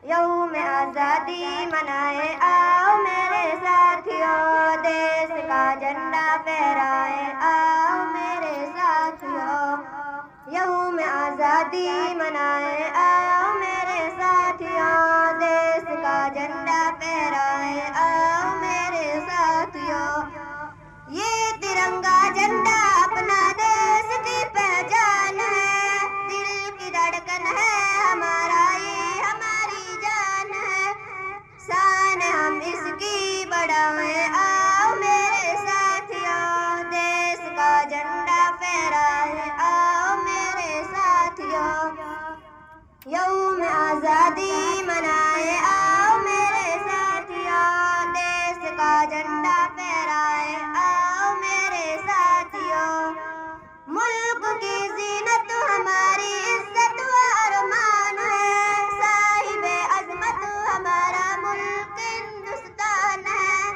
यौम आज़ादी मनाए आओ मेरे साथियों, देश का झंडा फहराए आओ मेरे साथियों। यौम आज़ादी मनाए आओ मेरे साथियों, देश का झंडा फहराए आओ मेरे साथियों। ये तिरंगा झंडा अपना देश की पहचान है, दिल की धड़कन है हमारा, ये हमारी जान है। शान हम इसकी बढ़ाएं आओ मेरे साथियों, देश का झंडा फहराए आओ मेरे साथियों। यौम आज़ादी मनाए आओ मेरे साथियों, देश का झंडा फहराए आओ मेरे साथियों। मुल्क की जीनत हमारी इज्जत व अरमान है, साहिबे अजमत हमारा मुल्क हिंदुस्तान है।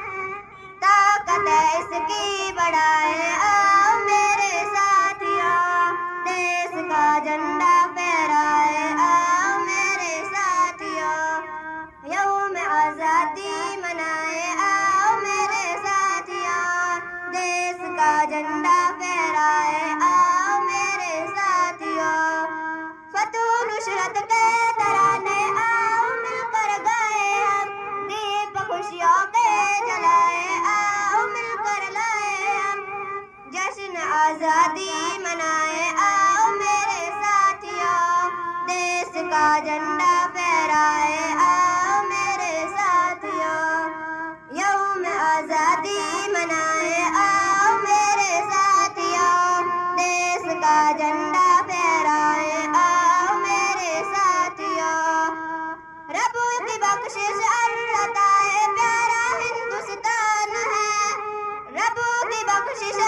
ताकत है इसकी बढ़ाए आओ मेरे साथियों, देश का झंडा फहराए आओ मेरे साथियों। यौम आज़ादी मनाए आओ मेरे साथियों, देश का झंडा फहराए आओ मेरे साथियों। फतह नुसरत के तराने आओ मिलकर गाए हम, दीप खुशियों के जलाए आओ मिलकर लाए हम। जश्न आज़ादी मनाए आओ मेरे साथियों, देश का झंडा फहराए आओ मेरे साथियों। यौम आज़ादी मनाए आओ मेरे साथियों, देश का झंडा फहराए आओ मेरे साथियों। रब की बख्शिश अल्लाह ताए प्यारा हिंदुस्तान है, रब की बख्शिश